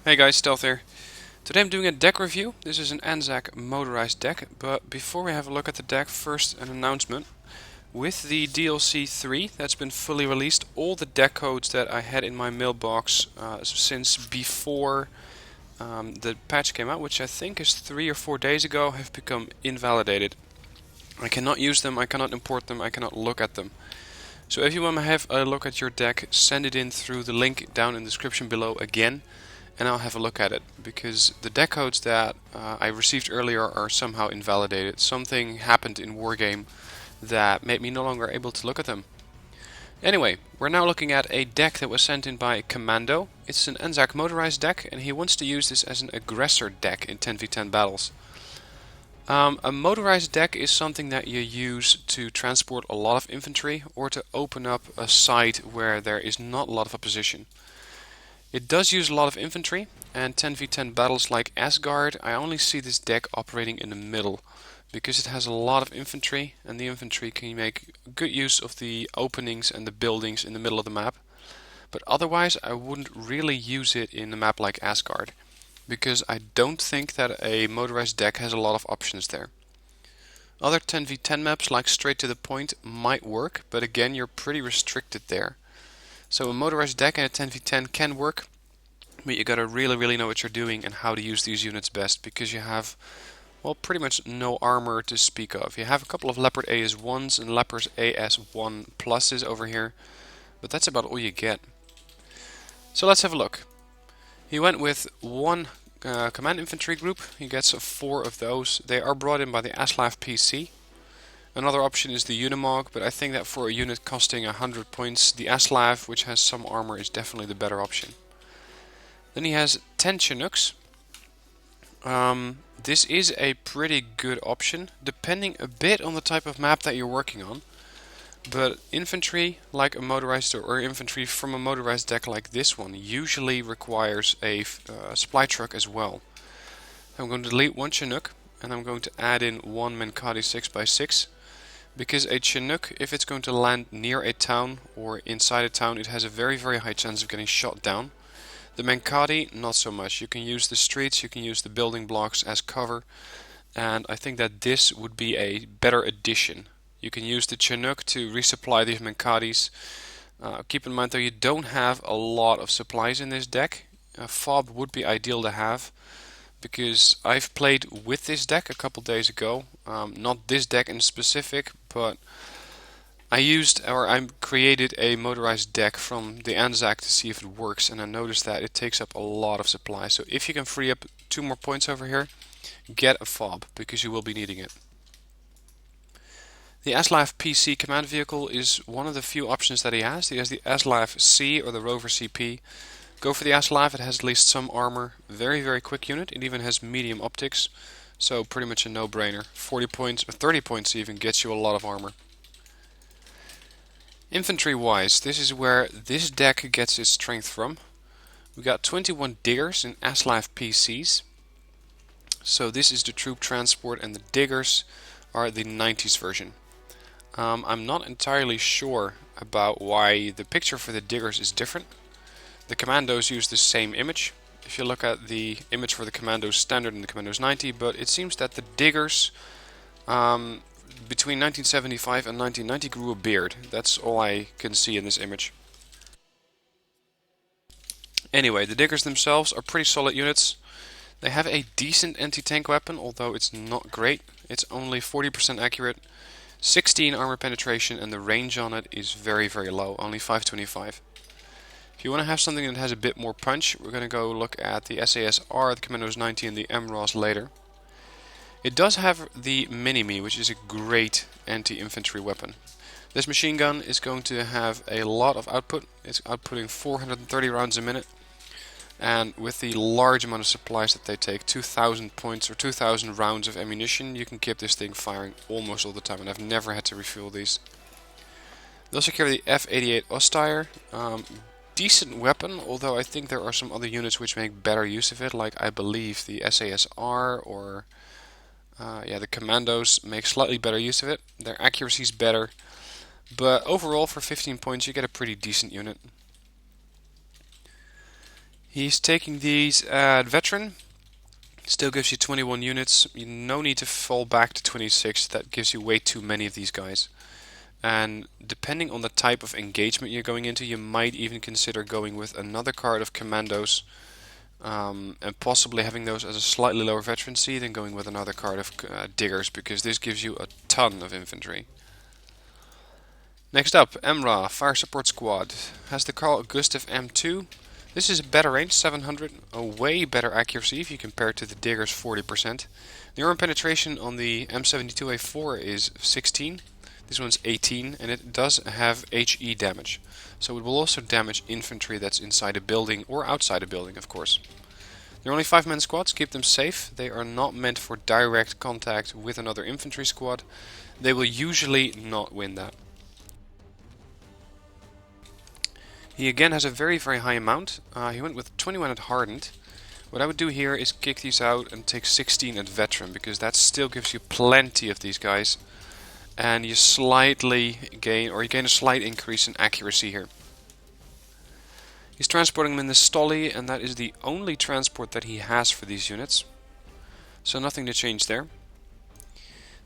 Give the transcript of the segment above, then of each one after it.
Hey guys, Stealth here. Today I'm doing a deck review. This is an ANZAC Motorized deck, but before we have a look at the deck, first an announcement. With the DLC 3 that's been fully released, all the deck codes that I had in my mailbox since before the patch came out, which I think is 3 or 4 days ago, have become invalidated. I cannot use them, I cannot import them, I cannot look at them. So if you want to have a look at your deck, send it in through the link down in the description below again, and I'll have a look at it, because the deck codes that I received earlier are somehow invalidated. Something happened in Wargame that made me no longer able to look at them. Anyway, we're now looking at a deck that was sent in by Kommando. It's an ANZAC Motorized deck, and he wants to use this as an aggressor deck in 10v10 battles. A motorized deck is something that you use to transport a lot of infantry or to open up a site where there is not a lot of opposition. It does use a lot of infantry, and 10v10 battles like Asgard, I only see this deck operating in the middle, because it has a lot of infantry, and the infantry can make good use of the openings and the buildings in the middle of the map. But otherwise I wouldn't really use it in a map like Asgard, because I don't think that a motorized deck has a lot of options there. Other 10v10 maps like Straight to the Point might work, but again you're pretty restricted there. So a motorized deck in a 10v10 can work, but you gotta really know what you're doing and how to use these units best, because you have, well, pretty much no armor to speak of. You have a couple of Leopard AS1s and Leopard AS1 pluses over here, but that's about all you get. So let's have a look. He went with one command infantry group. He gets 4 of those. They are brought in by the ASLAF PC. Another option is the Unimog, but I think that for a unit costing 100 points, the ASLAV, which has some armor, is definitely the better option. Then he has 10 Chinooks. This is a pretty good option, depending a bit on the type of map that you're working on. But infantry, like a motorized, or infantry from a motorized deck like this one, usually requires a supply truck as well. I'm going to delete one Chinook, and I'm going to add in one Menkadi 6x6. Because a Chinook, if it's going to land near a town or inside a town, it has a very high chance of getting shot down. The Menkadi, not so much. You can use the streets, you can use the building blocks as cover, and I think that this would be a better addition. You can use the Chinook to resupply these Menkadis. Keep in mind though, you don't have a lot of supplies in this deck. A fob would be ideal to have, because I've played with this deck a couple days ago. Not this deck in specific, but I created a motorized deck from the ANZAC to see if it works, and I noticed that it takes up a lot of supply. So if you can free up 2 more points over here, get a fob, because you will be needing it. The ASLAF PC command vehicle is one of the few options that he has. He has the ASLAF C or the Rover CP. Go for the ASLAF, it has at least some armor, very quick unit, it even has medium optics, so pretty much a no-brainer. 40 points, or 30 points even, gets you a lot of armor. Infantry-wise, this is where this deck gets its strength from. We got 21 diggers in ASLAF PCs, so this is the troop transport, and the diggers are the 90s version. I'm not entirely sure about why the picture for the diggers is different. The Commandos use the same image. If you look at the image for the Commandos standard and the Commandos 90, but it seems that the diggers between 1975 and 1990 grew a beard. That's all I can see in this image. Anyway, the diggers themselves are pretty solid units. They have a decent anti-tank weapon, although it's not great. It's only 40% accurate, 16 armor penetration, and the range on it is very low, only 525. If you want to have something that has a bit more punch, we're going to go look at the SASR, the Commandos 90, and the MROS later. It does have the Mini-Me, which is a great anti-infantry weapon. This machine gun is going to have a lot of output. It's outputting 430 rounds a minute, and with the large amount of supplies that they take, 2000 points or 2000 rounds of ammunition, you can keep this thing firing almost all the time, and I've never had to refuel these. They also carry the F88 Ostire. Decent weapon, although I think there are some other units which make better use of it, like I believe the SASR or the Commandos make slightly better use of it. Their accuracy is better, but overall for 15 points you get a pretty decent unit. He's taking these at veteran. Still gives you 21 units. No need to fall back to 26. That gives you way too many of these guys. And depending on the type of engagement you're going into, you might even consider going with another card of commandos, and possibly having those as a slightly lower veterancy than going with another card of diggers, because this gives you a ton of infantry. Next up, Emra, Fire Support Squad. Has the Carl Gustav M2. This is a better range, 700, a way better accuracy if you compare it to the Digger's 40%. The armor penetration on the M72A4 is 16, this one's 18, and it does have HE damage. So it will also damage infantry that's inside a building or outside a building, of course. They're only 5-man squads, keep them safe. They are not meant for direct contact with another infantry squad. They will usually not win that. He again has a very high amount. He went with 21 at hardened. What I would do here is kick these out and take 16 at veteran, because that still gives you plenty of these guys. And you slightly gain, or you gain a slight increase in accuracy here. He's transporting them in the Stolly, and that is the only transport that he has for these units. So nothing to change there.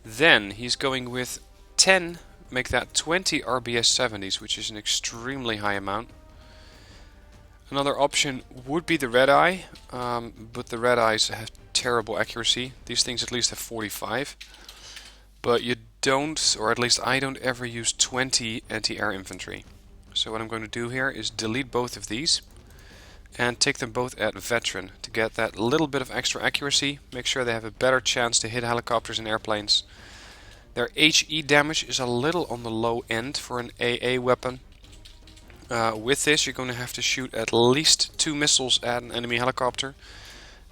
Then he's going with 10, make that 20 RBS 70s, which is an extremely high amount. Another option would be the Red Eye, but the Red Eyes have terrible accuracy. These things at least have 45. But you don't, or at least I don't ever use 20 anti-air infantry. So what I'm going to do here is delete both of these and take them both at veteran to get that little bit of extra accuracy. Make sure they have a better chance to hit helicopters and airplanes. Their HE damage is a little on the low end for an AA weapon. With this you're going to have to shoot at least 2 missiles at an enemy helicopter,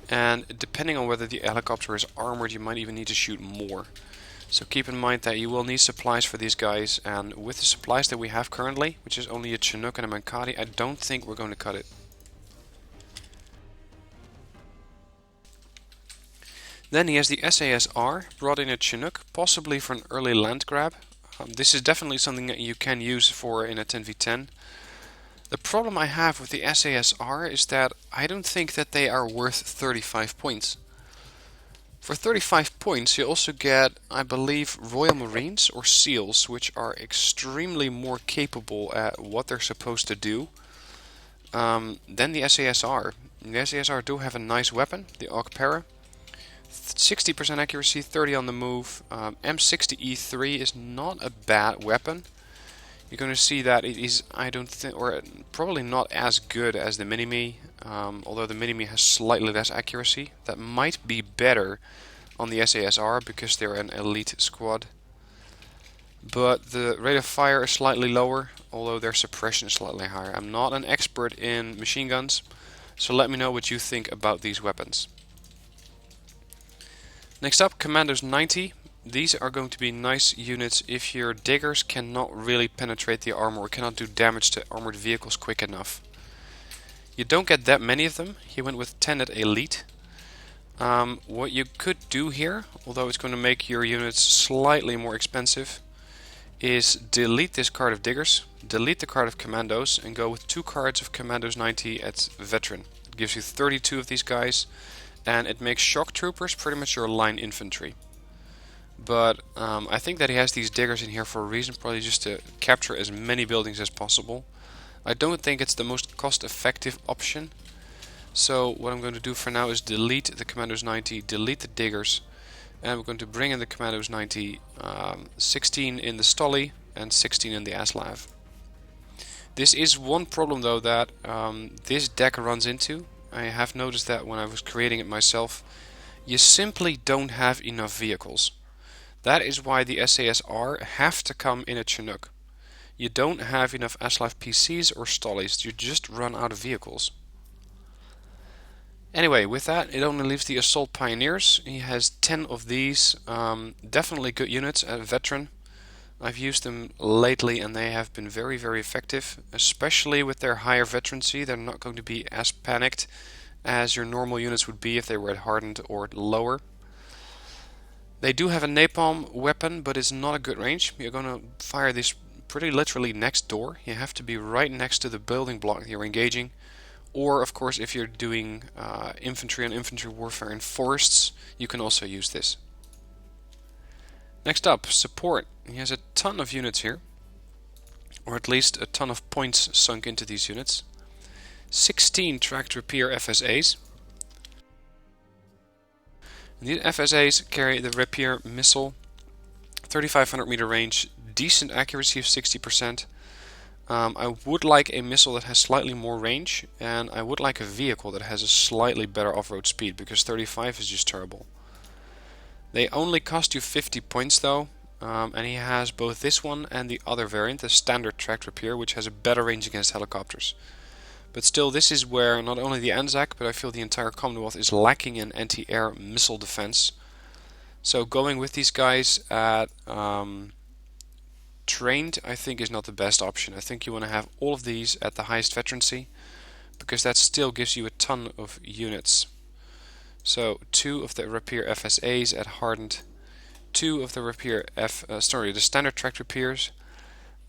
and depending on whether the helicopter is armored you might even need to shoot more. So keep in mind that you will need supplies for these guys, and with the supplies that we have currently, which is only a Chinook and a Mankadi, I don't think we're going to cut it. Then he has the SASR, brought in a Chinook, possibly for an early land grab. This is definitely something that you can use for in a 10v10. The problem I have with the SASR is that I don't think that they are worth 35 points. For 35 points you also get, I believe, Royal Marines or SEALs, which are extremely more capable at what they're supposed to do than the SASR. The SASR do have a nice weapon, the AUG Para. 60% accuracy, 30 on the move. M60E3 is not a bad weapon. You're going to see that it is, I don't think, or probably not as good as the Mini-Me, although the Mini-Me has slightly less accuracy. That might be better on the SASR because they're an elite squad. But the rate of fire is slightly lower, although their suppression is slightly higher. I'm not an expert in machine guns, so let me know what you think about these weapons. Next up, Commandos 90. These are going to be nice units if your diggers cannot really penetrate the armor or cannot do damage to armored vehicles quick enough. You don't get that many of them. He went with 10 at elite. What you could do here, although it's going to make your units slightly more expensive, is delete this card of diggers, delete the card of commandos, and go with 2 cards of Commandos 90 at veteran. It gives you 32 of these guys, and it makes shock troopers pretty much your line infantry. But I think that he has these diggers in here for a reason, probably just to capture as many buildings as possible. I don't think it's the most cost-effective option. So what I'm going to do for now is delete the Commandos 90, delete the diggers, and we're going to bring in the Commandos 90, 16 in the Stolly and 16 in the Aslav. This is one problem though that this deck runs into. I have noticed that when I was creating it myself, you simply don't have enough vehicles. That is why the SASR have to come in a Chinook. You don't have enough Aslav PCs or Stollys, you just run out of vehicles. Anyway, with that, it only leaves the Assault Pioneers. He has 10 of these, definitely good units at veteran. I've used them lately and they have been very effective, especially with their higher veterancy. They're not going to be as panicked as your normal units would be if they were at hardened or lower. They do have a napalm weapon, but it's not a good range. You're going to fire this pretty literally next door. You have to be right next to the building block you're engaging, Or of course if you're doing infantry and infantry warfare in forests, you can also use this. Next up, support. He has a ton of units here, or at least a ton of points sunk into these units. 16 tracked repair FSAs. And these FSAs carry the Rapier missile, 3500 meter range, decent accuracy of 60%. I would like a missile that has slightly more range, and I would like a vehicle that has a slightly better off-road speed, because 35 is just terrible. They only cost you 50 points though, and he has both this one and the other variant, the standard tracked repair, which has a better range against helicopters. But still, this is where not only the ANZAC, but I feel the entire Commonwealth is lacking in anti-air missile defense. So going with these guys at trained, I think, is not the best option. I think you want to have all of these at the highest veterancy, because that still gives you a ton of units. So 2 of the Rapier FSAs at hardened, 2 of the Rapier the standard tracked repairs,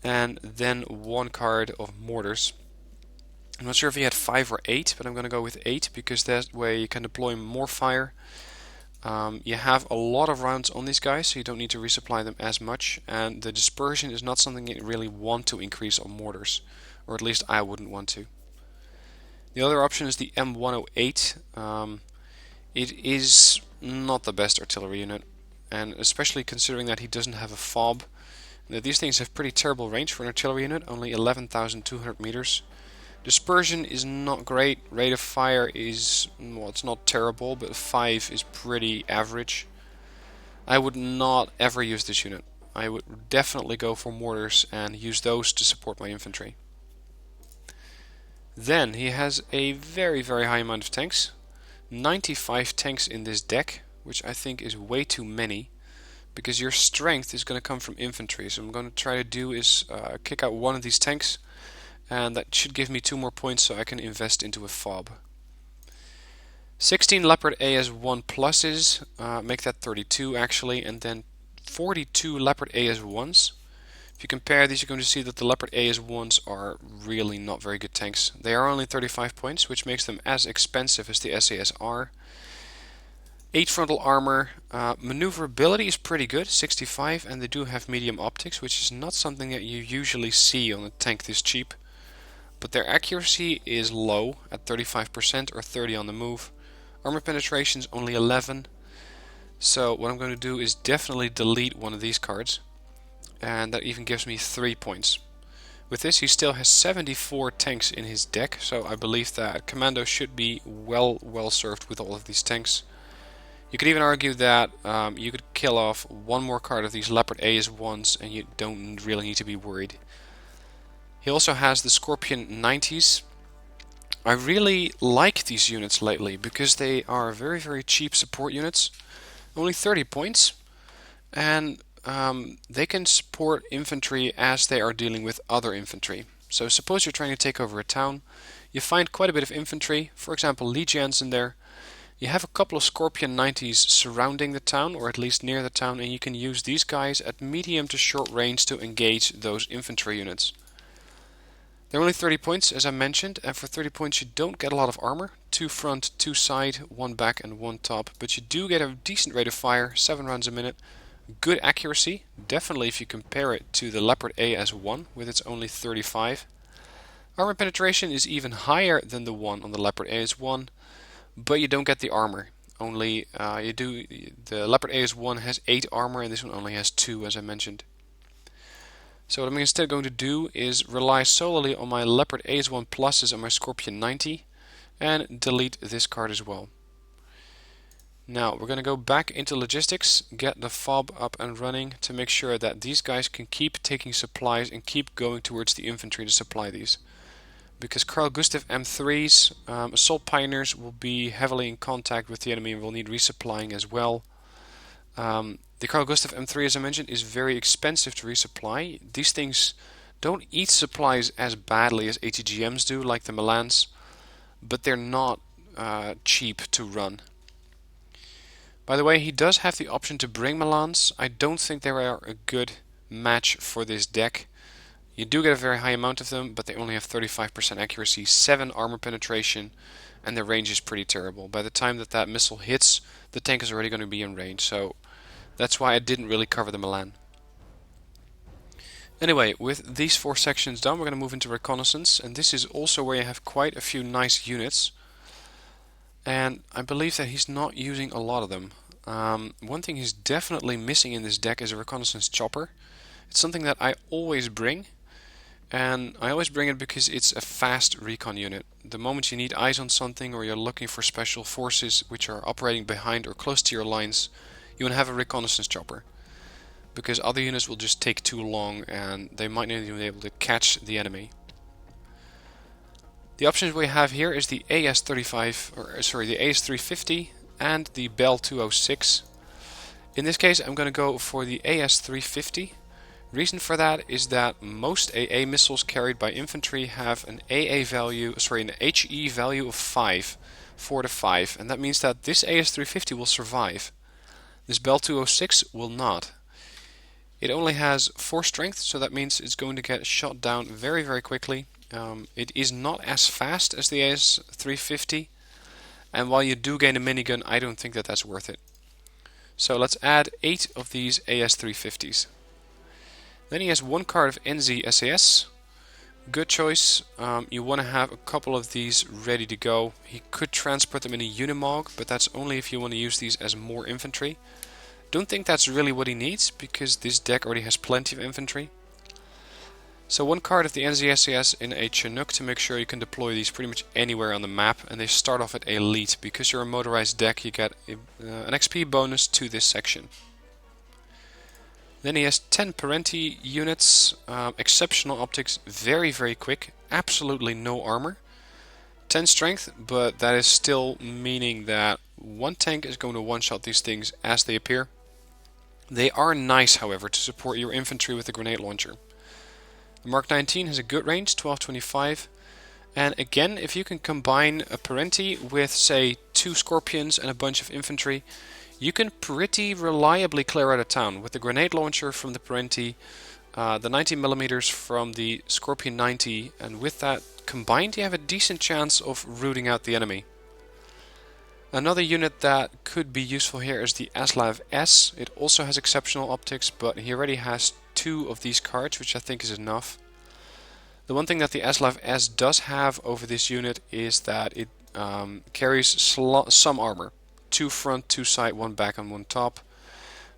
and then 1 card of mortars. I'm not sure if he had 5 or 8, but I'm going to go with 8 because that way you can deploy more fire. You have a lot of rounds on these guys, so you don't need to resupply them as much, and the dispersion is not something you really want to increase on mortars, or at least I wouldn't want to. The other option is the M108. It is not the best artillery unit, and especially considering that he doesn't have a fob. Now, these things have pretty terrible range for an artillery unit, only 11,200 meters. Dispersion is not great. Rate of fire is, well, it's not terrible, but 5 is pretty average. I would not ever use this unit. I would definitely go for mortars and use those to support my infantry. Then he has a very high amount of tanks. 95 tanks in this deck, which I think is way too many, because your strength is going to come from infantry. So what I'm going to try to do is kick out one of these tanks, and that should give me 2 more points so I can invest into a fob. 16 Leopard AS1 pluses, make that 32 actually, and then 42 Leopard AS1s. If you compare these, you're going to see that the Leopard AS1s are really not very good tanks. They are only 35 points, which makes them as expensive as the SAS are. 8 frontal armor, maneuverability is pretty good, 65, and they do have medium optics, which is not something that you usually see on a tank this cheap. But their accuracy is low at 35% or 30 on the move. Armor penetration is only 11. So what I'm going to do is definitely delete one of these cards, and that even gives me 3 points. With this, he still has 74 tanks in his deck, so I believe that Kommando should be well served with all of these tanks. You could even argue that you could kill off 1 more card of these Leopard AS1s and you don't really need to be worried. He also has the Scorpion 90s. I really like these units lately because they are very cheap support units. Only 30 points, and they can support infantry as they are dealing with other infantry. So suppose you're trying to take over a town, you find quite a bit of infantry, for example legions in there. You have a couple of Scorpion 90s surrounding the town, or at least near the town, and you can use these guys at medium to short range to engage those infantry units. They're only 30 points, as I mentioned, and for 30 points you don't get a lot of armor. 2 front, 2 side, 1 back and 1 top, but you do get a decent rate of fire, 7 rounds a minute. Good accuracy, definitely if you compare it to the Leopard AS1 with its only 35. Armor penetration is even higher than the one on the Leopard AS1, but you don't get the armor. Only the Leopard AS1 has 8 armor and this one only has 2, as I mentioned. So what I'm instead going to do is rely solely on my Leopard AS1 pluses and my Scorpion 90 and delete this card as well. Now we're going to go back into logistics, get the fob up and running to make sure that these guys can keep taking supplies and keep going towards the infantry to supply these. Because Carl Gustaf M3s, assault pioneers will be heavily in contact with the enemy and will need resupplying as well. The Carl Gustaf M3, as I mentioned, is very expensive to resupply. These things don't eat supplies as badly as ATGMs do, like the Milans, but they're not cheap to run. By the way, he does have the option to bring Milans. I don't think they are a good match for this deck. You do get a very high amount of them, but they only have 35% accuracy, 7 armor penetration, and their range is pretty terrible. By the time that that missile hits, the tank is already going to be in range, so that's why I didn't really cover the Milan. Anyway, with these 4 sections done, we're going to move into Reconnaissance, and this is also where you have quite a few nice units. And I believe that he's not using a lot of them. One thing he's definitely missing in this deck is a Reconnaissance chopper. It's something that I always bring, and I always bring it because it's a fast recon unit. The moment you need eyes on something or you're looking for special forces which are operating behind or close to your lines, you want to have a Reconnaissance chopper. Because other units will just take too long and they might not even be able to catch the enemy. The options we have here is the the AS350 and the Bell 206. In this case I'm going to go for the AS350. Reason for that is that most AA missiles carried by infantry have an an HE value of 4 to 5, and that means that this AS350 will survive. This Bell 206 will not. It only has 4 strength, so that means it's going to get shot down very, very quickly. It is not as fast as the AS350, and while you do gain a minigun, I don't think that that's worth it. So let's add 8 of these AS350s. Then he has 1 card of NZ SAS. Good choice. You want to have a couple of these ready to go. He could transport them in a Unimog, but that's only if you want to use these as more infantry. Don't think that's really what he needs, because this deck already has plenty of infantry. So 1 card of the NZSAS in a Chinook to make sure you can deploy these pretty much anywhere on the map, and they start off at Elite. Because you're a motorized deck, you get an XP bonus to this section. Then he has 10 Parenti units, exceptional optics, very, very quick, absolutely no armor. 10 strength, but that is still meaning that 1 tank is going to one-shot these things as they appear. They are nice, however, to support your infantry with the grenade launcher. The Mark 19 has a good range, 1225, and again, if you can combine a Parenti with, say, 2 Scorpions and a bunch of infantry, you can pretty reliably clear out a town with the grenade launcher from the Parenti, the 90mm from the Scorpion 90, and with that combined you have a decent chance of rooting out the enemy. Another unit that could be useful here is the Aslav S. It also has exceptional optics, but he already has 2 of these cards, which I think is enough. The one thing that the Aslav S does have over this unit is that it carries some armor. 2 front, 2 side, 1 back and 1 top.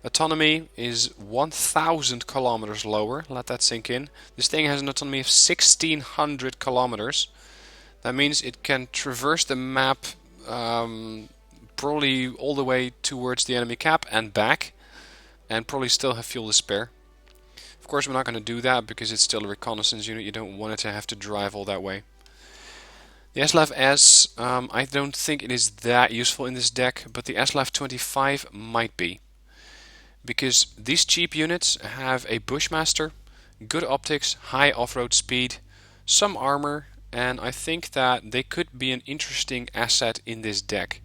Autonomy is 1,000 kilometers lower. Let that sink in. This thing has an autonomy of 1,600 kilometers. That means it can traverse the map probably all the way towards the enemy cap and back, and probably still have fuel to spare. Of course, we're not going to do that because it's still a reconnaissance unit. You don't want it to have to drive all that way. The Aslav S, I don't think it is that useful in this deck, but the Aslav 25 might be. Because these cheap units have a Bushmaster, good optics, high off-road speed, some armor, and I think that they could be an interesting asset in this deck.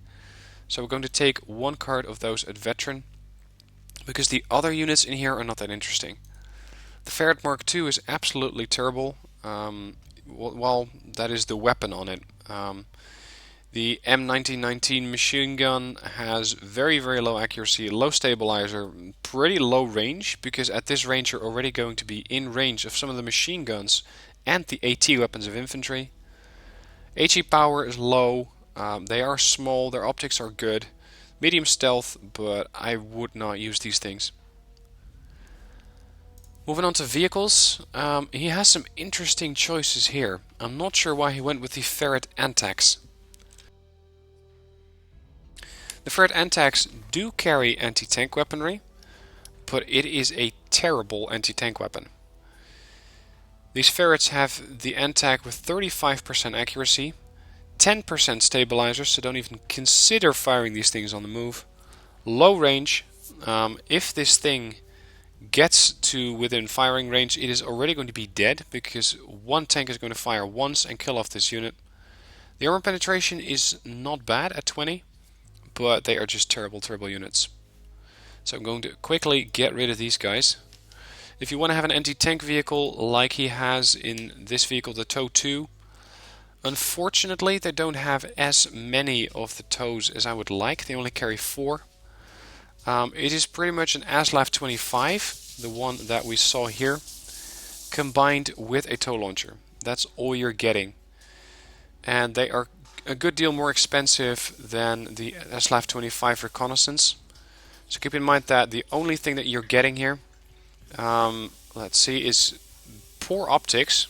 So we're going to take 1 card of those at Veteran, because the other units in here are not that interesting. The Ferret Mark II is absolutely terrible. Well, that is the weapon on it. The M1919 machine gun has very, very low accuracy, low stabilizer, pretty low range, because at this range you're already going to be in range of some of the machine guns and the AT weapons of infantry. HE power is low, they are small, their optics are good, medium stealth, but I would not use these things. Moving on to vehicles, he has some interesting choices here. I'm not sure why he went with the Ferret Antax. The Ferret Antax do carry anti-tank weaponry, but it is a terrible anti-tank weapon. These ferrets have the Antac with 35% accuracy, 10% stabilizer, so don't even consider firing these things on the move. Low range. If this thing gets to within firing range, it is already going to be dead, because 1 tank is going to fire once and kill off this unit. The armor penetration is not bad at 20, but they are just terrible, terrible units. So I'm going to quickly get rid of these guys. If you want to have an anti-tank vehicle like he has in this vehicle, the TOW 2, unfortunately they don't have as many of the TOWs as I would like. They only carry 4. It is pretty much an ASLAF 25, the one that we saw here, combined with a TOW launcher. That's all you're getting. And they are a good deal more expensive than the ASLAF 25 Reconnaissance. So keep in mind that the only thing that you're getting here, let's see, is poor optics.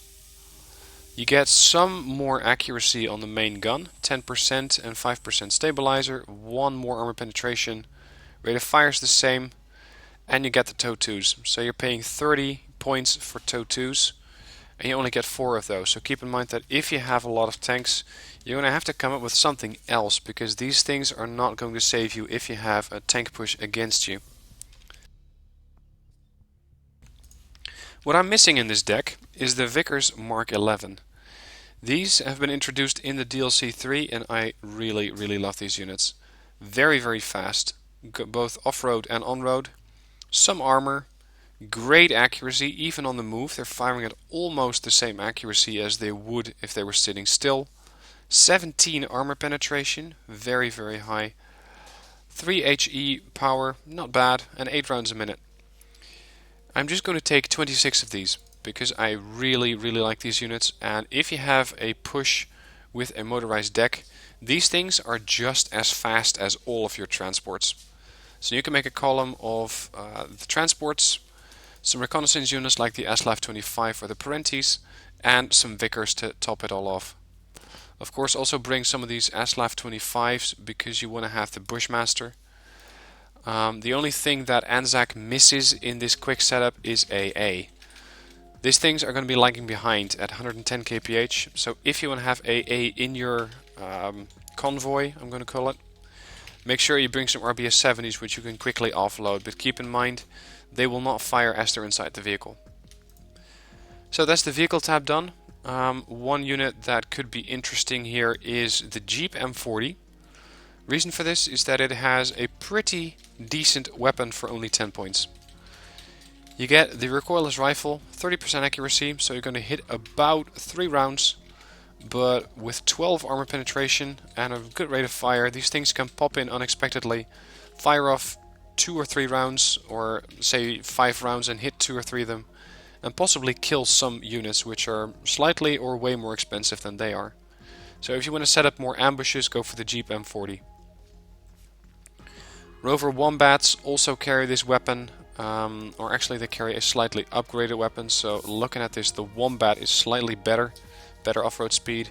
You get some more accuracy on the main gun, 10% and 5% stabilizer, 1 more armor penetration, rate of fire is the same, and you get the TOW 2s. So you're paying 30 points for TOW 2s, and you only get 4 of those. So keep in mind that if you have a lot of tanks, you're going to have to come up with something else, because these things are not going to save you if you have a tank push against you. What I'm missing in this deck is the Vickers Mark 11. These have been introduced in the DLC 3, and I really love these units. Very fast, both off-road and on-road. Some armor, great accuracy even on the move. They're firing at almost the same accuracy as they would if they were sitting still. 17 armor penetration, very high. 3 HE power, not bad, and 8 rounds a minute. I'm just going to take 26 of these because I really like these units, and if you have a push with a motorized deck, these things are just as fast as all of your transports. So you can make a column of the transports, some reconnaissance units like the ASLAF 25 or the Parentes, and some Vickers to top it all off. Of course, also bring some of these ASLAF 25s because you want to have the Bushmaster. The only thing that ANZAC misses in this quick setup is AA. These things are going to be lagging behind at 110 kph, so if you want to have AA in your convoy, I'm going to call it, make sure you bring some RBS 70s which you can quickly offload, but keep in mind they will not fire as they're inside the vehicle. So that's the vehicle tab done. One unit that could be interesting here is the Jeep M40. Reason for this is that it has a pretty decent weapon for only 10 points. You get the recoilless rifle, 30% accuracy, so you're going to hit about 3 rounds, but with 12 armor penetration and a good rate of fire, these things can pop in unexpectedly, fire off 2 or 3 rounds, or say 5 rounds and hit 2 or 3 of them, and possibly kill some units which are slightly or way more expensive than they are. So if you want to set up more ambushes, go for the Jeep M40. Rover Wombats also carry this weapon, or actually they carry a slightly upgraded weapon, so looking at this, the Wombat is slightly better off-road speed.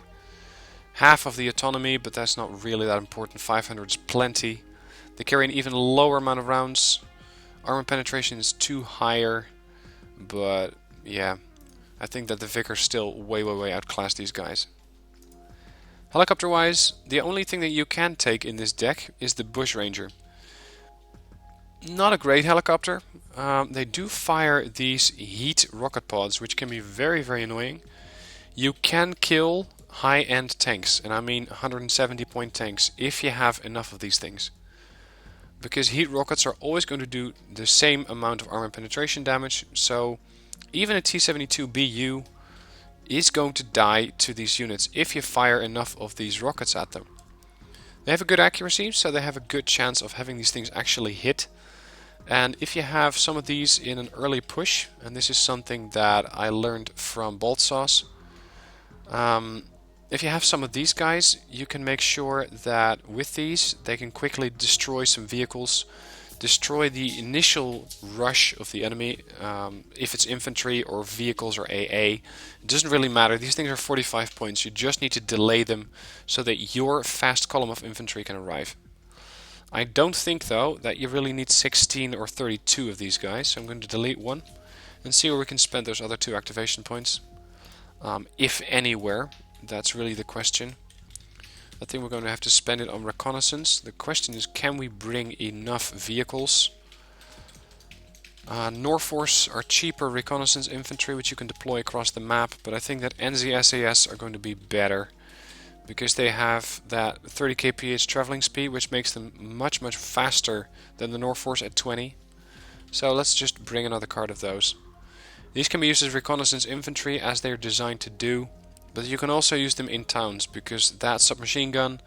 Half of the autonomy, but that's not really that important, 500 is plenty. They carry an even lower amount of rounds. Armor penetration is 2 higher, but yeah, I think that the Vickers still way outclass these guys. Helicopter wise, the only thing that you can take in this deck is the Bushranger. Not a great helicopter. They do fire these heat rocket pods, which can be very annoying. You can kill high-end tanks, and I mean 170 point tanks, if you have enough of these things. Because heat rockets are always going to do the same amount of armor penetration damage, so even a T-72BU is going to die to these units if you fire enough of these rockets at them. They have a good accuracy, so they have a good chance of having these things actually hit. And if you have some of these in an early push, and this is something that I learned from Bolt Sauce, if you have some of these guys, you can make sure that with these they can quickly destroy some vehicles, destroy the initial rush of the enemy, if it's infantry or vehicles or AA. It doesn't really matter, these things are 45 points, you just need to delay them so that your fast column of infantry can arrive. I don't think though that you really need 16 or 32 of these guys, so I'm going to delete one and see where we can spend those other 2 activation points. If anywhere, that's really the question. I think we're going to have to spend it on reconnaissance. The question is, can we bring enough vehicles? Norforce are cheaper reconnaissance infantry which you can deploy across the map, but I think that NZSAS are going to be better, because they have that 30 kph traveling speed, which makes them much faster than the Norforce at 20. So let's just bring another card of those. These can be used as reconnaissance infantry as they're designed to do, but you can also use them in towns because that submachine gun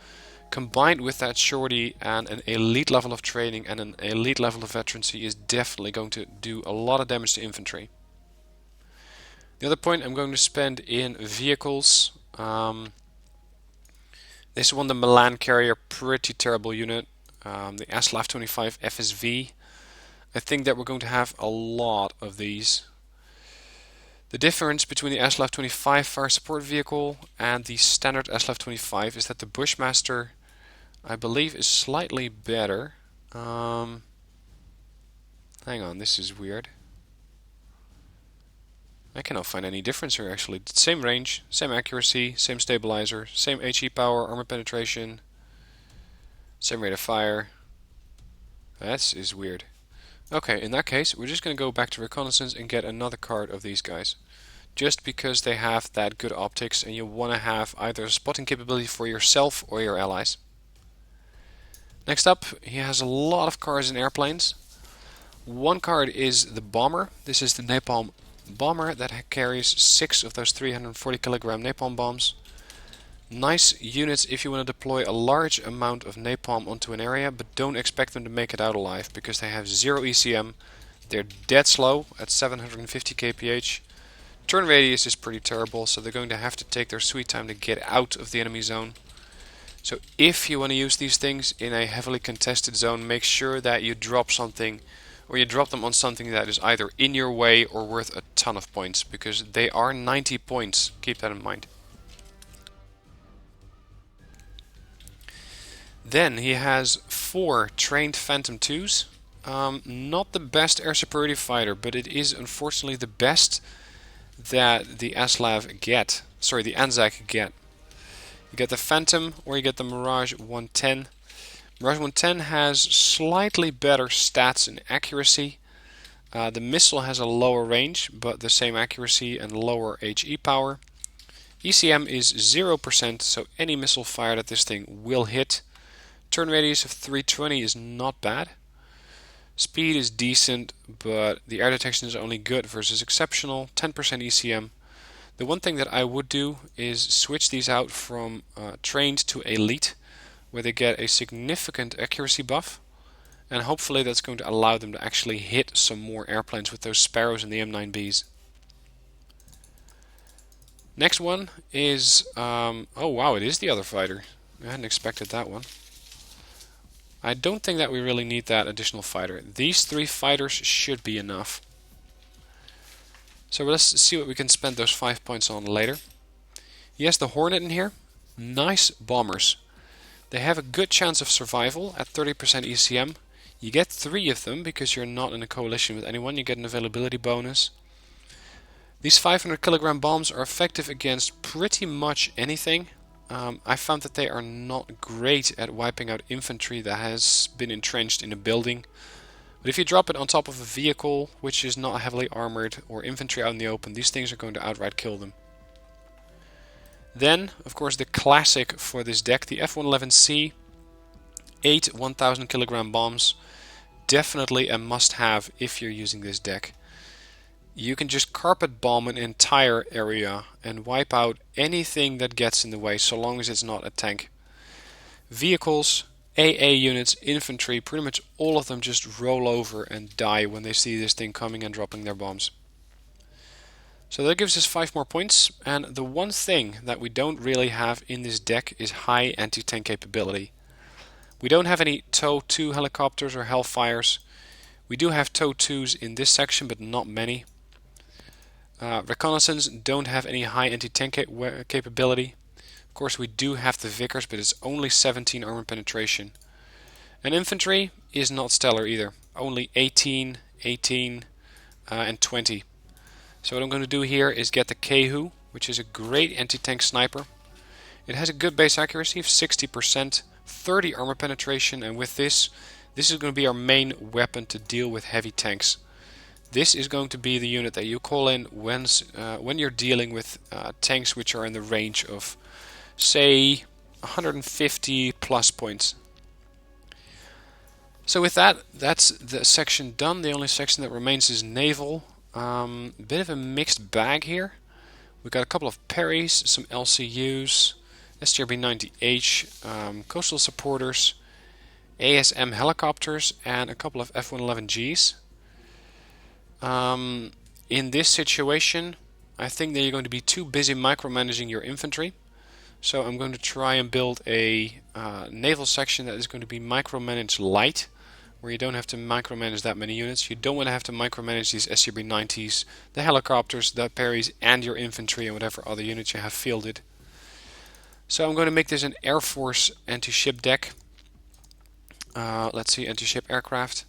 combined with that shorty and an elite level of training and an elite level of veterancy is definitely going to do a lot of damage to infantry. The other point I'm going to spend in vehicles. This one, the Milan carrier, pretty terrible unit. The ASLAF 25 FSV. I think that we're going to have a lot of these. The difference between the ASLAF 25 fire support vehicle and the standard ASLAF 25 is that the Bushmaster, I believe, is slightly better. Hang on, this is weird. I cannot find any difference here actually. Same range, same accuracy, same stabilizer, same HE power, armor penetration, same rate of fire. That is weird. Okay, in that case, we're just going to go back to Reconnaissance and get another card of these guys. Just because they have that good optics and you want to have either a spotting capability for yourself or your allies. Next up, he has a lot of cars and airplanes. One card is the bomber. This is the napalm bomber that carries 6 of those 340 kilogram napalm bombs. Nice units if you want to deploy a large amount of napalm onto an area, but don't expect them to make it out alive because they have 0 ECM. They're dead slow at 750 kph. Turn radius is pretty terrible, so they're going to have to take their sweet time to get out of the enemy zone. So if you want to use these things in a heavily contested zone, make sure that you drop something, or you drop them on something that is either in your way or worth a ton of points, because they are 90 points. Keep that in mind. Then he has 4 trained Phantom 2s. Not the best air superiority fighter, but it is unfortunately the best that the ASLAV get. Sorry, the ANZAC get. You get the Phantom or you get the Mirage 110. Mirage 110 has slightly better stats and accuracy. The missile has a lower range, but the same accuracy and lower HE power. ECM is 0%, so any missile fired at this thing will hit. Turn radius of 320 is not bad. Speed is decent, but the air detection is only good versus exceptional. 10% ECM. The one thing that I would do is switch these out from trained to elite, where they get a significant accuracy buff, and hopefully that's going to allow them to actually hit some more airplanes with those Sparrows and the M9Bs. Next one is, oh wow, it is the other fighter. I hadn't expected that one. I don't think that we really need that additional fighter. These 3 fighters should be enough. So let's see what we can spend those 5 points on later. He has the Hornet in here. Nice bombers. They have a good chance of survival at 30% ECM. You get 3 of them because you're not in a coalition with anyone. You get an availability bonus. These 500 kilogram bombs are effective against pretty much anything. I found that they are not great at wiping out infantry that has been entrenched in a building. But if you drop it on top of a vehicle which is not heavily armored or infantry out in the open, these things are going to outright kill them. Then, of course, the classic for this deck, the F-111C, 8 1000 kilogram bombs. Definitely a must-have if you're using this deck. You can just carpet bomb an entire area and wipe out anything that gets in the way, so long as it's not a tank. Vehicles, AA units, infantry, pretty much all of them just roll over and die when they see this thing coming and dropping their bombs. So that gives us 5 more points, and the one thing that we don't really have in this deck is high anti-tank capability. We don't have any TOW 2 helicopters or Hellfires. We do have TOW 2s in this section, but not many. Reconnaissance don't have any high anti-tank capability. Of course we do have the Vickers, but it's only 17 armor penetration. And infantry is not stellar either. Only 18, 18 and 20. So what I'm going to do here is get the Kehu, which is a great anti-tank sniper. It has a good base accuracy of 60%, 30 armor penetration, and with this is going to be our main weapon to deal with heavy tanks. This is going to be the unit that you call in when you're dealing with tanks which are in the range of, say, 150 plus points. So with that, that's the section done. The only section that remains is Naval. Bit of a mixed bag here. We've got a couple of Perrys, some LCUs, STRB-90H, coastal supporters, ASM helicopters, and a couple of F-111Gs. In this situation, I think that you're going to be too busy micromanaging your infantry. So I'm going to try and build a naval section that is going to be micromanaged light, where you don't have to micromanage that many units. You don't want to have to micromanage these SCB-90s, the helicopters, the Perrys, and your infantry and whatever other units you have fielded. So I'm going to make this an Air Force anti-ship deck. Let's see, anti-ship aircraft.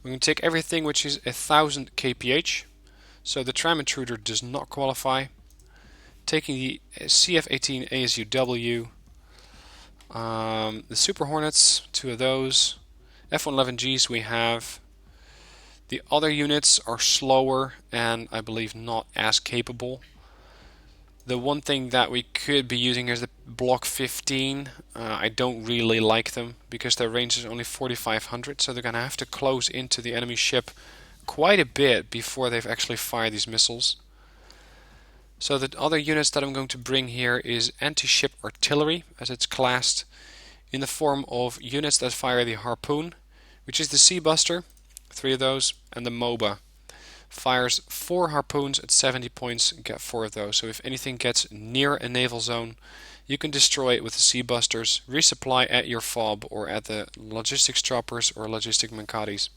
We're going to take everything which is 1000 kph. So the tram intruder does not qualify. Taking the CF-18 ASUW, the Super Hornets, 2 of those. F-111Gs we have. The other units are slower and I believe not as capable. The one thing that we could be using here is the Block 15. I don't really like them because their range is only 4500, so they're going to have to close into the enemy ship quite a bit before they've actually fired these missiles. So the other units that I'm going to bring here is anti-ship artillery, as it's classed, in the form of units that fire the Harpoon, which is the Sea Buster, 3 of those, and the MOBA. Fires 4 harpoons at 70 points, get 4 of those. So if anything gets near a naval zone, you can destroy it with the Sea Busters, resupply at your FOB or at the logistics choppers or logistic Mankatis.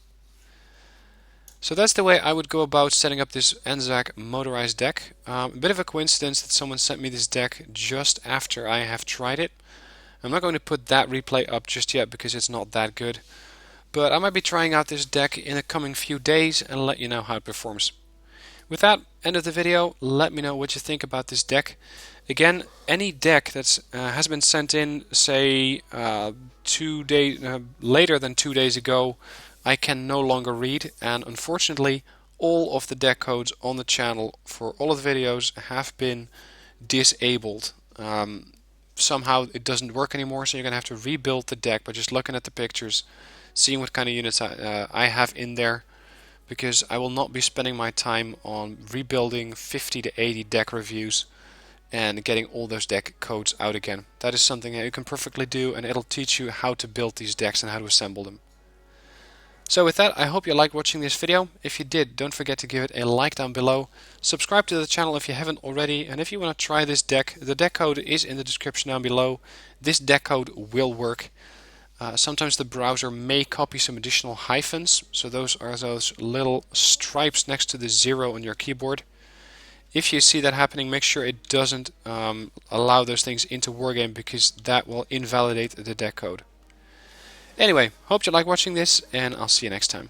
So that's the way I would go about setting up this ANZAC Motorized deck. A bit of a coincidence that someone sent me this deck just after I have tried it. I'm not going to put that replay up just yet because it's not that good. But I might be trying out this deck in the coming few days and let you know how it performs. With that, end of the video. Let me know what you think about this deck. Again, any deck that has been sent in, say, 2 days later than 2 days ago, I can no longer read, and unfortunately all of the deck codes on the channel for all of the videos have been disabled. Somehow it doesn't work anymore, so you're going to have to rebuild the deck by just looking at the pictures, seeing what kind of units I have in there, because I will not be spending my time on rebuilding 50 to 80 deck reviews and getting all those deck codes out again. That is something that you can perfectly do, and it'll teach you how to build these decks and how to assemble them. So with that, I hope you liked watching this video. If you did, don't forget to give it a like down below. Subscribe to the channel if you haven't already, and if you want to try this deck, the deck code is in the description down below. This deck code will work. Sometimes the browser may copy some additional hyphens, so those are those little stripes next to the 0 on your keyboard. If you see that happening, make sure it doesn't allow those things into Wargame, because that will invalidate the deck code. Anyway, hope you like watching this, and I'll see you next time.